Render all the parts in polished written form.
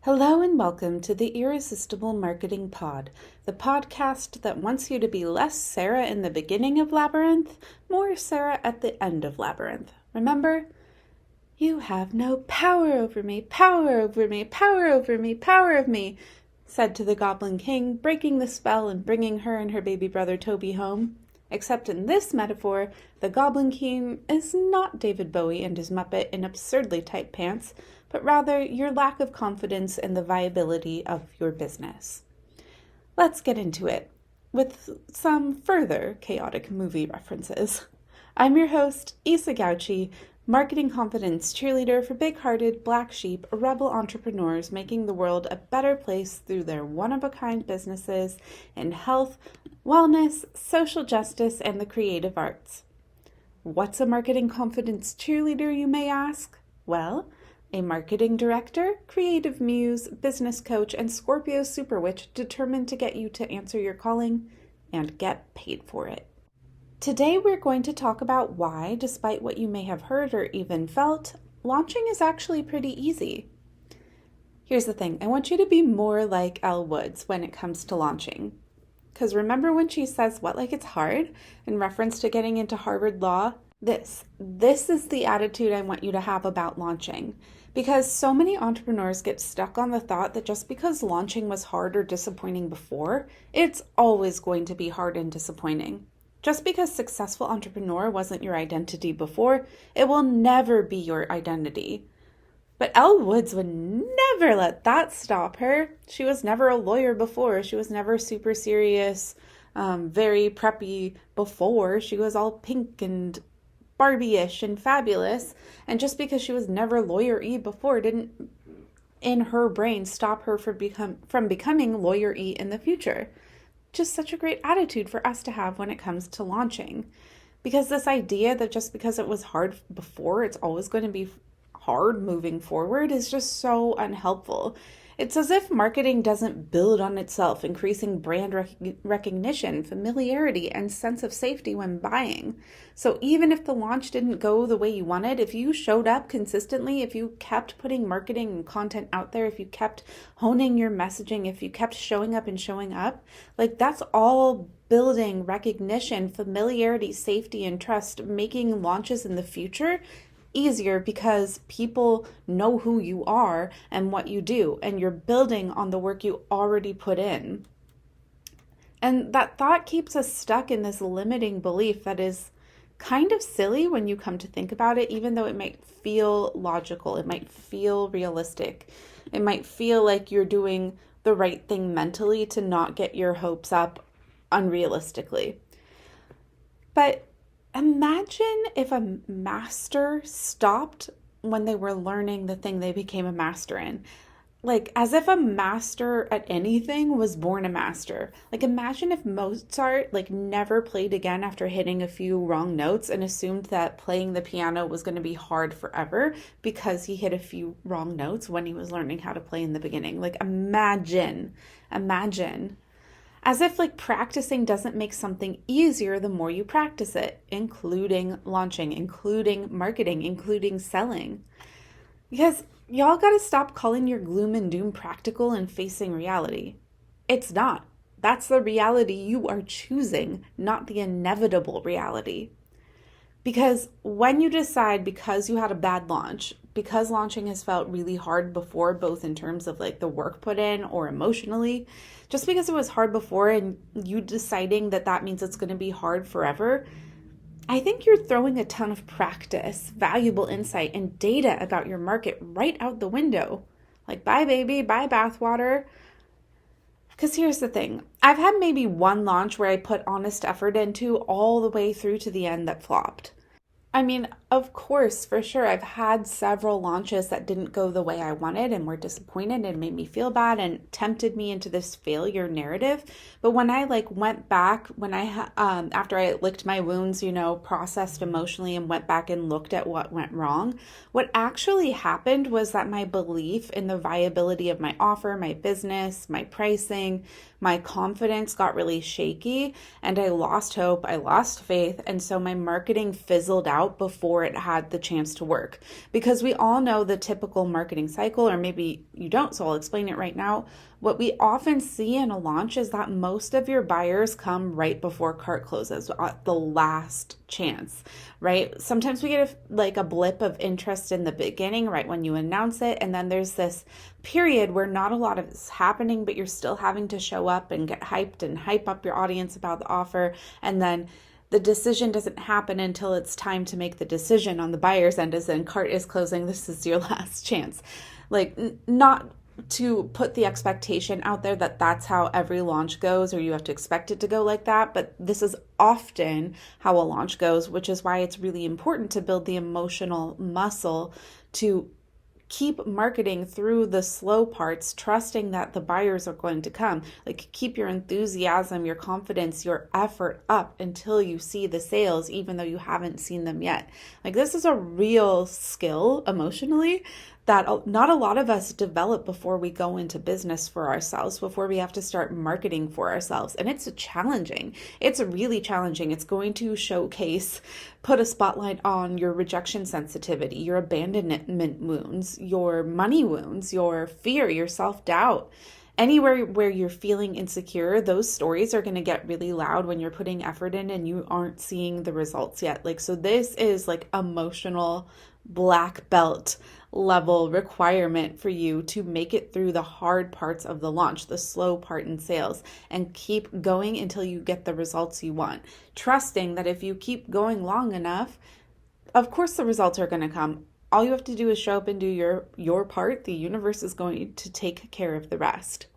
Hello and welcome to the Irresistible Marketing Pod, the podcast that wants you to be less Sarah in the beginning of Labyrinth, more Sarah at the end of Labyrinth. Remember? You have no power over me, power over me, power over me, power of me, said to the Goblin King, breaking the spell and bringing her and her baby brother Toby home. Except in this metaphor, the Goblin King is not David Bowie and his Muppet in absurdly tight pants, but rather your lack of confidence in the viability of your business. Let's get into it with some further chaotic movie references. I'm your host, Isa Gauchi, marketing confidence cheerleader for big-hearted black sheep rebel entrepreneurs making the world a better place through their one-of-a-kind businesses in health, wellness, social justice, and the creative arts. What's a marketing confidence cheerleader, you may ask? Well, a marketing director, creative muse, business coach, and Scorpio super witch determined to get you to answer your calling and get paid for it. Today we're going to talk about why, despite what you may have heard or even felt, launching is actually pretty easy. Here's the thing, I want you to be more like Elle Woods when it comes to launching. Because remember when she says, what, like it's hard? In reference to getting into Harvard Law? This is the attitude I want you to have about launching. Because so many entrepreneurs get stuck on the thought that just because launching was hard or disappointing before, it's always going to be hard and disappointing. Just because successful entrepreneur wasn't your identity before, it will never be your identity. But Elle Woods would never let that stop her. She was never a lawyer before. She was never super serious, very preppy before. She was all pink and Barbie-ish and fabulous. And just because she was never lawyer-y before didn't, in her brain, stop her from becoming lawyer-y in the future. Just such a great attitude for us to have when it comes to launching. Because this idea that just because it was hard before, it's always going to be hard moving forward is just so unhelpful. It's as if marketing doesn't build on itself, increasing brand recognition, familiarity, and sense of safety when buying. So even if the launch didn't go the way you wanted, if you showed up consistently, if you kept putting marketing and content out there, if you kept honing your messaging, if you kept showing up, like that's all building recognition, familiarity, safety, and trust, making launches in the future easier because people know who you are and what you do, and you're building on the work you already put in. And that thought keeps us stuck in this limiting belief that is kind of silly when you come to think about it, even though it might feel logical, it might feel realistic, it might feel like you're doing the right thing mentally to not get your hopes up unrealistically. But imagine if a master stopped when they were learning the thing they became a master in. Like, as if a master at anything was born a master. Like, imagine if Mozart, never played again after hitting a few wrong notes and assumed that playing the piano was going to be hard forever because he hit a few wrong notes when he was learning how to play in the beginning. Like, imagine. As if practicing doesn't make something easier the more you practice it, including launching, including marketing, including selling. Because y'all gotta stop calling your gloom and doom practical and facing reality. It's not. That's the reality you are choosing, not the inevitable reality. Because when you decide, because you had a bad launch, because launching has felt really hard before, both in terms of the work put in or emotionally, just because it was hard before and you deciding that means it's going to be hard forever, I think you're throwing a ton of practice, valuable insight, and data about your market right out the window. Bye baby, bye bathwater. Because here's the thing, I've had maybe one launch where I put honest effort into all the way through to the end that flopped. I mean, of course, for sure, I've had several launches that didn't go the way I wanted and were disappointed and made me feel bad and tempted me into this failure narrative. But when I went back, after I licked my wounds, processed emotionally and went back and looked at what went wrong, what actually happened was that my belief in the viability of my offer, my business, my pricing, my confidence got really shaky and I lost hope, I lost faith, and so my marketing fizzled out before it had the chance to work. Because we all know the typical marketing cycle, or maybe you don't, so I'll explain it right now. What we often see in a launch is that most of your buyers come right before cart closes, at the last chance, right? Sometimes we get a blip of interest in the beginning, right when you announce it, and then there's this period where not a lot of it's happening, but you're still having to show up and get hyped and hype up your audience about the offer, and then the decision doesn't happen until it's time to make the decision on the buyer's end, as in cart is closing, this is your last chance. Not to put the expectation out there that that's how every launch goes, or you have to expect it to go like that, but this is often how a launch goes, which is why it's really important to build the emotional muscle to keep marketing through the slow parts, trusting that the buyers are going to come. Keep your enthusiasm, your confidence, your effort up until you see the sales, even though you haven't seen them yet. This is a real skill emotionally that not a lot of us develop before we go into business for ourselves, before we have to start marketing for ourselves. And it's challenging. It's really challenging. It's going to put a spotlight on your rejection sensitivity, your abandonment wounds, your money wounds, your fear, your self-doubt. Anywhere where you're feeling insecure, those stories are going to get really loud when you're putting effort in and you aren't seeing the results yet. So this is emotional black belt level requirement for you to make it through the hard parts of the launch, the slow part in sales, and keep going until you get the results you want. Trusting that if you keep going long enough, of course the results are going to come. All you have to do is show up and do your part. The universe is going to take care of the rest.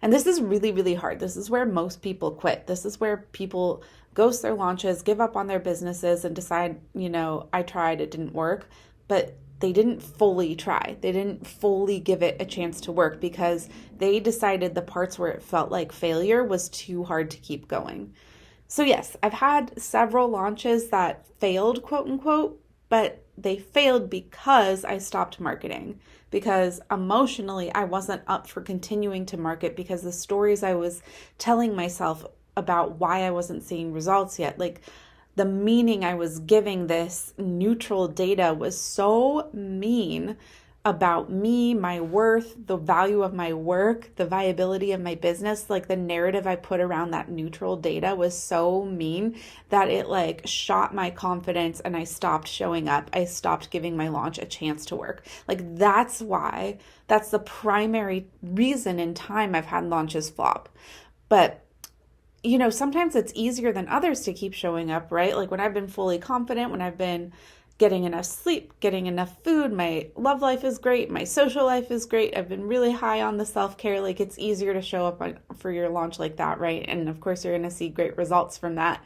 And this is really, really hard. This is where most people quit. This is where people ghost their launches, give up on their businesses, and decide, I tried, it didn't work. But they didn't fully try. They didn't fully give it a chance to work because they decided the parts where it felt like failure was too hard to keep going. So yes, I've had several launches that failed, quote unquote, but they failed because I stopped marketing, because emotionally I wasn't up for continuing to market, because the stories I was telling myself about why I wasn't seeing results yet, the meaning I was giving this neutral data was so mean about me, my worth, the value of my work, the viability of my business. The narrative I put around that neutral data was so mean that it shot my confidence, and I stopped showing up. I stopped giving my launch a chance to work. That's the primary reason in time I've had launches flop. But sometimes it's easier than others to keep showing up, right? When I've been fully confident, when I've been getting enough sleep, getting enough food, my love life is great, my social life is great, I've been really high on the self-care, it's easier to show up for your launch like that, right? And of course you're going to see great results from that,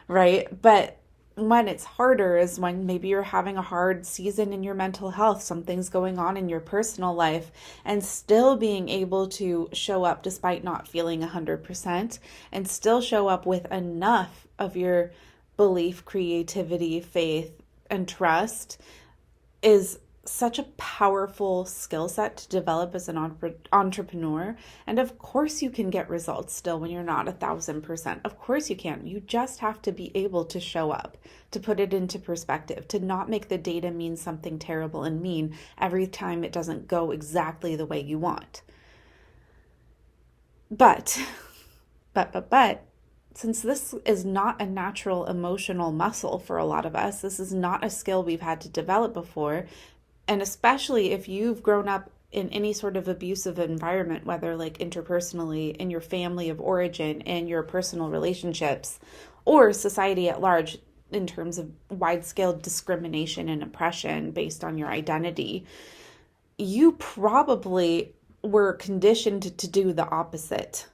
right? But when it's harder is when maybe you're having a hard season in your mental health, something's going on in your personal life, and still being able to show up despite not feeling 100%, and still show up with enough of your belief, creativity, faith, and trust is such a powerful skill set to develop as an entrepreneur. And of course you can get results still when you're not 1,000%. Of course you can. You just have to be able to show up, to put it into perspective, to not make the data mean something terrible and mean every time it doesn't go exactly the way you want. But, since this is not a natural emotional muscle for a lot of us, this is not a skill we've had to develop before. And especially if you've grown up in any sort of abusive environment, whether interpersonally, in your family of origin, in your personal relationships, or society at large in terms of wide-scale discrimination and oppression based on your identity, you probably were conditioned to do the opposite.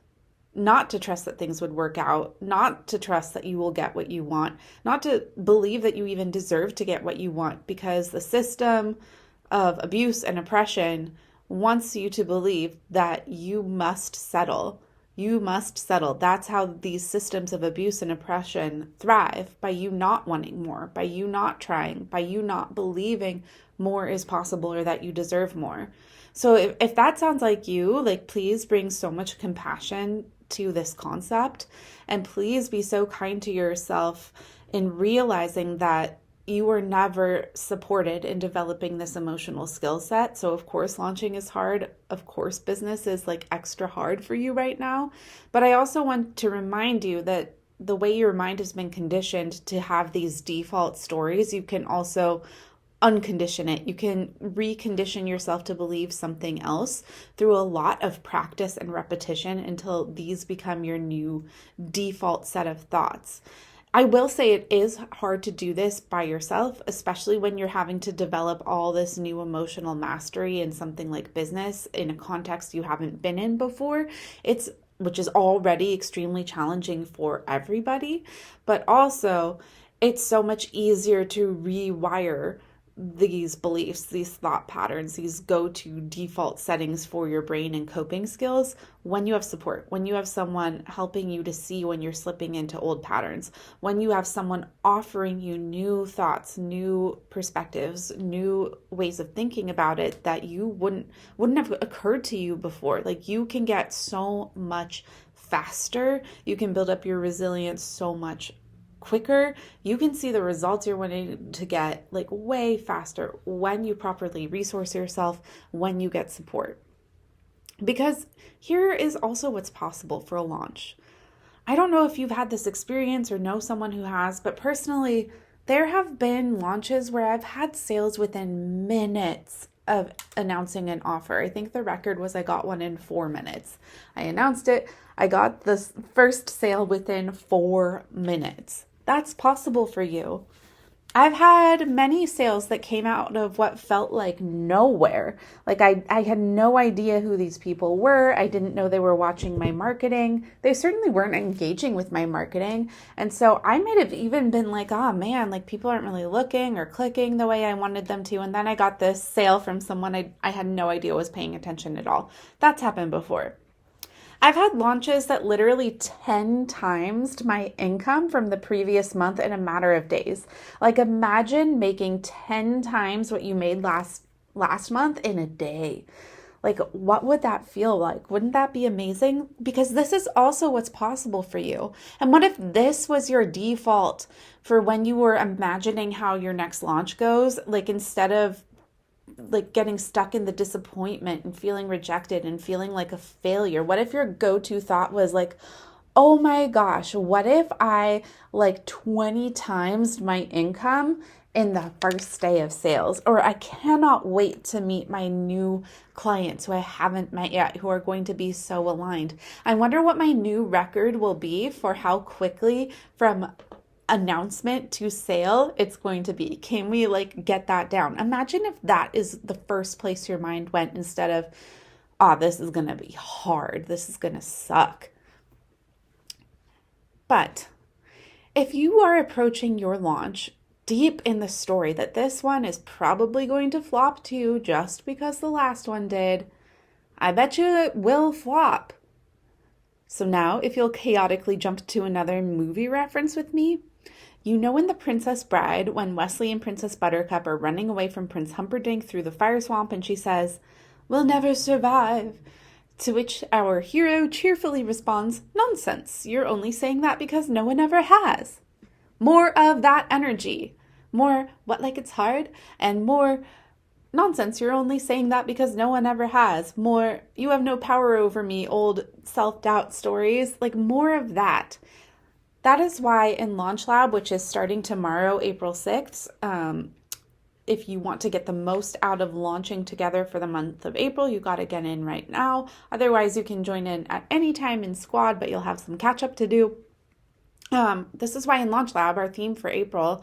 Not to trust that things would work out, not to trust that you will get what you want, not to believe that you even deserve to get what you want, because the system of abuse and oppression wants you to believe that you must settle. You must settle. That's how these systems of abuse and oppression thrive, by you not wanting more, by you not trying, by you not believing more is possible or that you deserve more. So if that sounds like you, please bring so much compassion to this concept, and please be so kind to yourself in realizing that you were never supported in developing this emotional skill set. So, of course, launching is hard. Of course, business is like extra hard for you right now. But I also want to remind you that the way your mind has been conditioned to have these default stories, you can also uncondition it. You can recondition yourself to believe something else through a lot of practice and repetition until these become your new default set of thoughts. I will say it is hard to do this by yourself, especially when you're having to develop all this new emotional mastery in something like business in a context you haven't been in before. Which is already extremely challenging for everybody, but also it's so much easier to rewire these beliefs, these thought patterns, these go-to default settings for your brain and coping skills when you have support, when you have someone helping you to see when you're slipping into old patterns, when you have someone offering you new thoughts, new perspectives, new ways of thinking about it that you wouldn't have occurred to you before. Like, you can get so much faster. You can build up your resilience so much quicker. You can see the results you're wanting to get like way faster when you properly resource yourself, when you get support. Because here is also what's possible for a launch. I don't know if you've had this experience or know someone who has, but personally, there have been launches where I've had sales within minutes of announcing an offer. I think the record was I got one in 4 minutes. I announced it. I got the first sale within 4 minutes. That's possible for you. I've had many sales that came out of what felt like nowhere. Like I had no idea who these people were. I didn't know they were watching my marketing. They certainly weren't engaging with my marketing. And so I might have even been like, oh man, like people aren't really looking or clicking the way I wanted them to. And then I got this sale from someone I had no idea was paying attention at all. That's happened before. I've had launches that literally 10 times my income from the previous month in a matter of days. Like, imagine making 10 times what you made last month in a day. Like, what would that feel like? Wouldn't that be amazing? Because this is also what's possible for you. And what if this was your default for when you were imagining how your next launch goes? Like, instead of like getting stuck in the disappointment and feeling rejected and feeling like a failure, what if your go-to thought was like, oh my gosh, what if I like 20 times my income in the first day of sales? Or I cannot wait to meet my new clients who I haven't met yet, who are going to be so aligned. I wonder what my new record will be for how quickly from announcement to sale it's going to be. Can we like get that down? Imagine if that is the first place your mind went instead of, this is going to be hard. This is going to suck. But if you are approaching your launch deep in the story that this one is probably going to flop too, just because the last one did, I bet you it will flop. So now if you'll chaotically jump to another movie reference with me, you know in The Princess Bride, when Wesley and Princess Buttercup are running away from Prince Humperdinck through the fire swamp and she says, "We'll never survive." To which our hero cheerfully responds, "Nonsense, you're only saying that because no one ever has." More of that energy. More, "What, like it's hard?" And more, "Nonsense, you're only saying that because no one ever has." More, "You have no power over me," old self-doubt stories. Like, more of that. That is why in Launch Lab, which is starting tomorrow, April 6th, if you want to get the most out of launching together for the month of April, you got to get in right now. Otherwise, you can join in at any time in Squad, but you'll have some catch up to do. This is why in Launch Lab, our theme for April,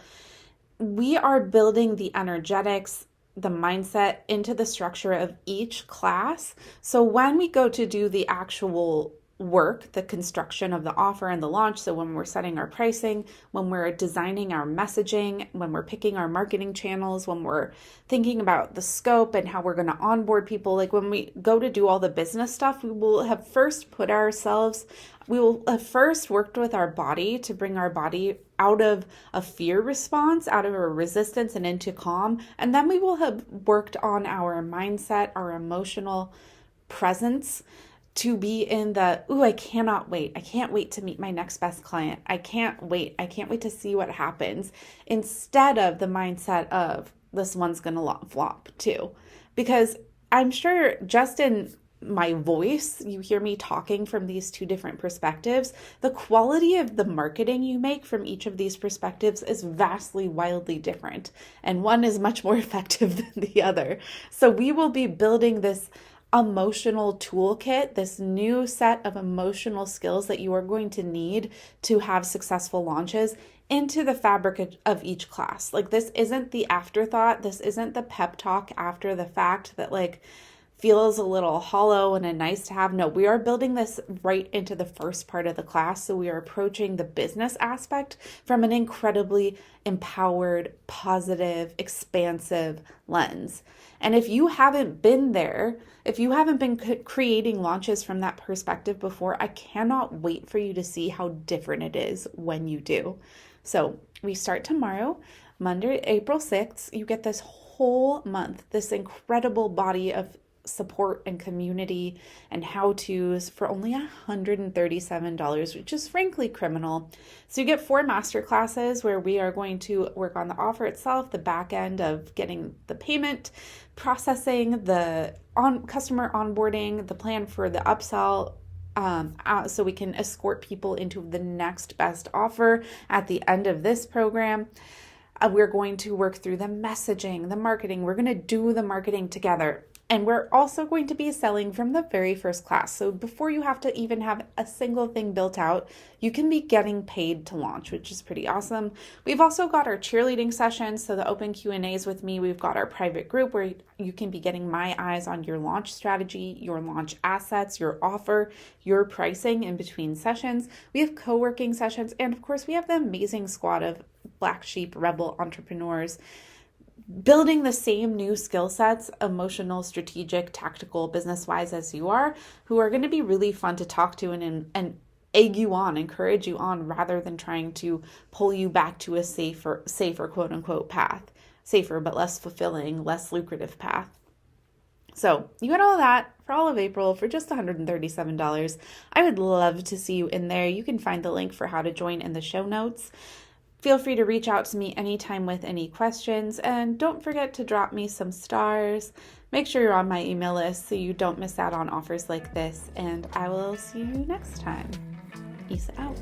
we are building the energetics, the mindset into the structure of each class. So when we go to do the actual work, the construction of the offer and the launch, so when we're setting our pricing, when we're designing our messaging, when we're picking our marketing channels, when we're thinking about the scope and how we're going to onboard people, like when we go to do all the business stuff, we will have first worked with our body to bring our body out of a fear response, out of a resistance and into calm. And then we will have worked on our mindset, our emotional presence to be in the, ooh, I cannot wait. I can't wait to meet my next best client. I can't wait. I can't wait to see what happens, instead of the mindset of this one's going to flop too. Because I'm sure just in my voice, you hear me talking from these two different perspectives. The quality of the marketing you make from each of these perspectives is vastly, wildly different. And one is much more effective than the other. So we will be building this emotional toolkit, this new set of emotional skills that you are going to need to have successful launches into the fabric of each class. Like, this isn't the afterthought. This isn't the pep talk after the fact that like feels a little hollow and a nice to have. No, we are building this right into the first part of the class. So we are approaching the business aspect from an incredibly empowered, positive, expansive lens. And if you haven't been there, if you haven't been creating launches from that perspective before, I cannot wait for you to see how different it is when you do. So we start tomorrow, Monday, April 6th. You get this whole month, this incredible body of support and community and how-tos for only $137, which is frankly criminal. So you get 4 master classes where we are going to work on the offer itself, the back end of getting the payment, processing, the customer onboarding, the plan for the upsell, so we can escort people into the next best offer at the end of this program. We're going to work through the messaging, the marketing. We're going to do the marketing together. And we're also going to be selling from the very first class. So before you have to even have a single thing built out, you can be getting paid to launch, which is pretty awesome. We've also got our cheerleading sessions, so the open Q&As with me. We've got our private group where you can be getting my eyes on your launch strategy, your launch assets, your offer, your pricing in between sessions. We have co-working sessions. And of course, we have the amazing squad of Black Sheep Rebel entrepreneurs building the same new skill sets, emotional, strategic, tactical, business-wise as you are, who are going to be really fun to talk to and egg you on, encourage you on, rather than trying to pull you back to a safer quote unquote path, safer but less fulfilling, less lucrative path. So you get all that for all of April for just $137. I would love to see you in there. You can find the link for how to join in the show notes. Feel free to reach out to me anytime with any questions, and don't forget to drop me some stars. Make sure you're on my email list so you don't miss out on offers like this, and I will see you next time. Peace out.